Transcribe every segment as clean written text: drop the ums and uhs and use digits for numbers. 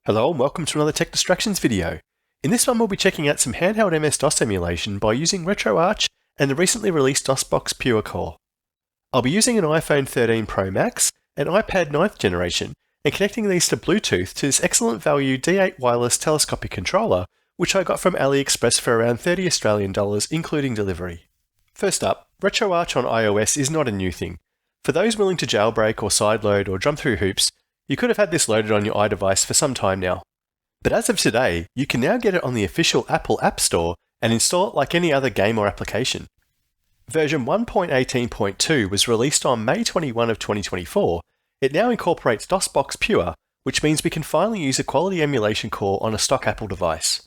Hello and welcome to another Tech Distractions video. In this one we'll be checking out some handheld MS-DOS emulation by using RetroArch and the recently released DOSBox Pure Core. I'll be using an iPhone 13 Pro Max and iPad 9th generation and connecting these to Bluetooth to this excellent value D8 wireless telescopic controller which I got from AliExpress for around $30 Australian including delivery. First up, RetroArch on iOS is not a new thing. For those willing to jailbreak or sideload or jump through hoops, you could have had this loaded on your iDevice for some time now. But as of today, you can now get it on the official Apple App Store and install it like any other game or application. Version 1.18.2 was released on May 21 of 2024. It now incorporates DOSBox Pure, which means we can finally use a quality emulation core on a stock Apple device.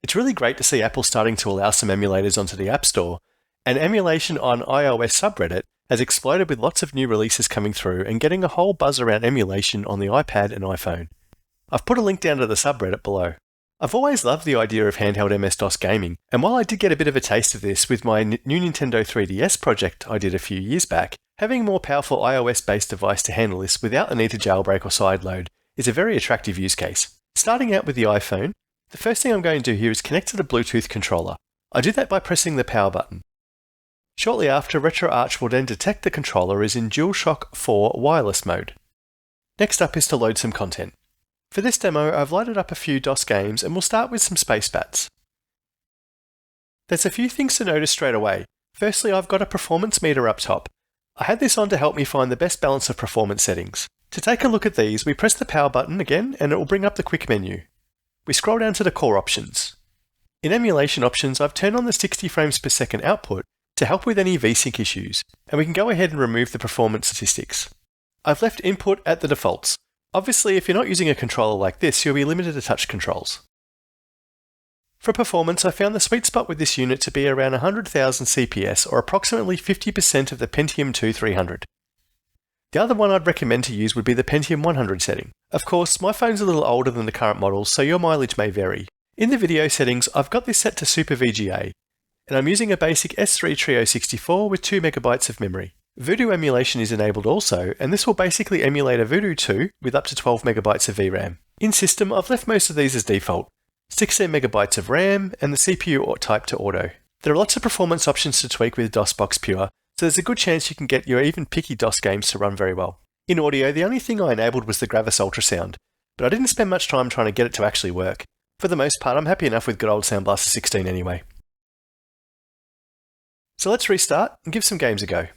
It's really great to see Apple starting to allow some emulators onto the App Store, and emulation on iOS subreddit has exploded with lots of new releases coming through and getting a whole buzz around emulation on the iPad and iPhone. I've put a link down to the subreddit below. I've always loved the idea of handheld MS-DOS gaming, and while I did get a bit of a taste of this with my new Nintendo 3DS project I did a few years back, having a more powerful iOS-based device to handle this without the need to jailbreak or sideload is a very attractive use case. Starting out with the iPhone, the first thing I'm going to do here is connect to the Bluetooth controller. I do that by pressing the power button. Shortly after, RetroArch will then detect the controller is in DualShock 4 wireless mode. Next up is to load some content. For this demo, I've loaded up a few DOS games and we'll start with some Space Bats. There's a few things to notice straight away. Firstly, I've got a performance meter up top. I had this on to help me find the best balance of performance settings. To take a look at these, we press the power button again and it will bring up the quick menu. We scroll down to the core options. In emulation options, I've turned on the 60 frames per second output to help with any VSync issues, and we can go ahead and remove the performance statistics. I've left input at the defaults. Obviously, if you're not using a controller like this, you'll be limited to touch controls. For performance, I found the sweet spot with this unit to be around 100,000 CPS or approximately 50% of the Pentium 2 300. The other one I'd recommend to use would be the Pentium 100 setting. Of course, my phone's a little older than the current models, so your mileage may vary. In the video settings, I've got this set to Super VGA, and I'm using a basic S3 Trio 64 with 2MB of memory. Voodoo emulation is enabled also, and this will basically emulate a Voodoo 2 with up to 12MB of VRAM. In system, I've left most of these as default, 16MB of RAM, and the CPU type to auto. There are lots of performance options to tweak with DOSBox Pure, so there's a good chance you can get your even picky DOS games to run very well. In audio, the only thing I enabled was the Gravis ultrasound, but I didn't spend much time trying to get it to actually work. For the most part, I'm happy enough with good old Sound Blaster 16 anyway. So let's restart and give some games a go.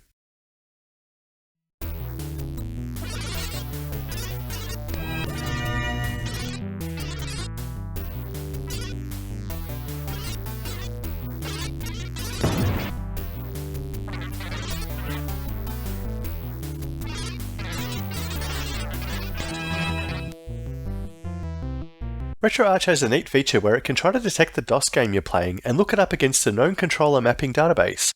RetroArch has a neat feature where it can try to detect the DOS game you're playing and look it up against a known controller mapping database.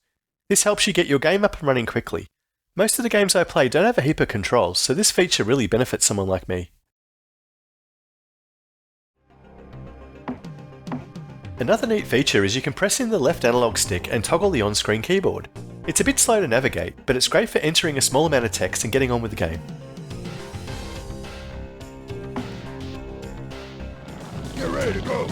This helps you get your game up and running quickly. Most of the games I play don't have a heap of controls, so this feature really benefits someone like me. Another neat feature is you can press in the left analog stick and toggle the on-screen keyboard. It's a bit slow to navigate, but it's great for entering a small amount of text and getting on with the game. Get ready to go!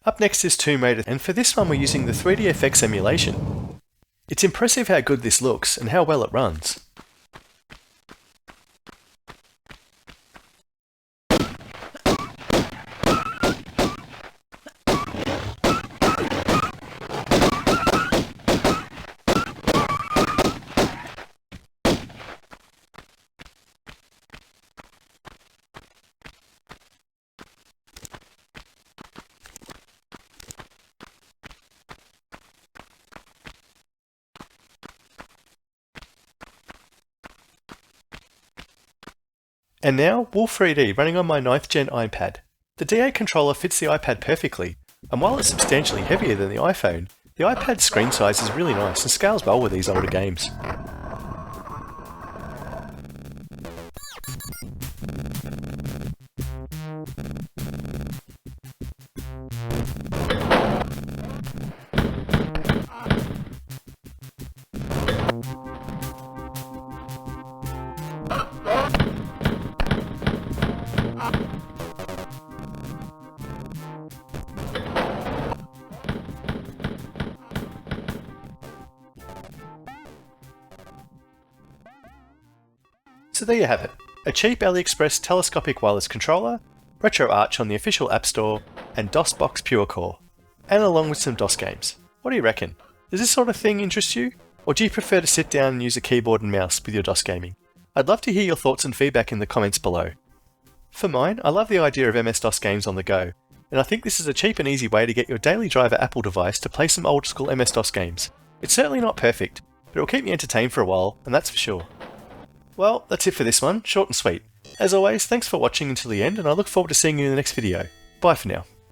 Up next is Tomb Raider, and for this one we're using the 3DFX emulation. It's impressive how good this looks and how well it runs. And now, Wolf 3D running on my 9th gen iPad. The D8 controller fits the iPad perfectly, and while it's substantially heavier than the iPhone, the iPad's screen size is really nice and scales well with these older games. So there you have it, a cheap AliExpress telescopic wireless controller, RetroArch on the official App Store, and DOSBox Pure Core, and along with some DOS games. What do you reckon? Does this sort of thing interest you? Or do you prefer to sit down and use a keyboard and mouse with your DOS gaming? I'd love to hear your thoughts and feedback in the comments below. For mine, I love the idea of MS-DOS games on the go, and I think this is a cheap and easy way to get your daily driver Apple device to play some old school MS-DOS games. It's certainly not perfect, but it'll keep me entertained for a while, and that's for sure. Well, that's it for this one, short and sweet. As always, thanks for watching until the end, and I look forward to seeing you in the next video. Bye for now.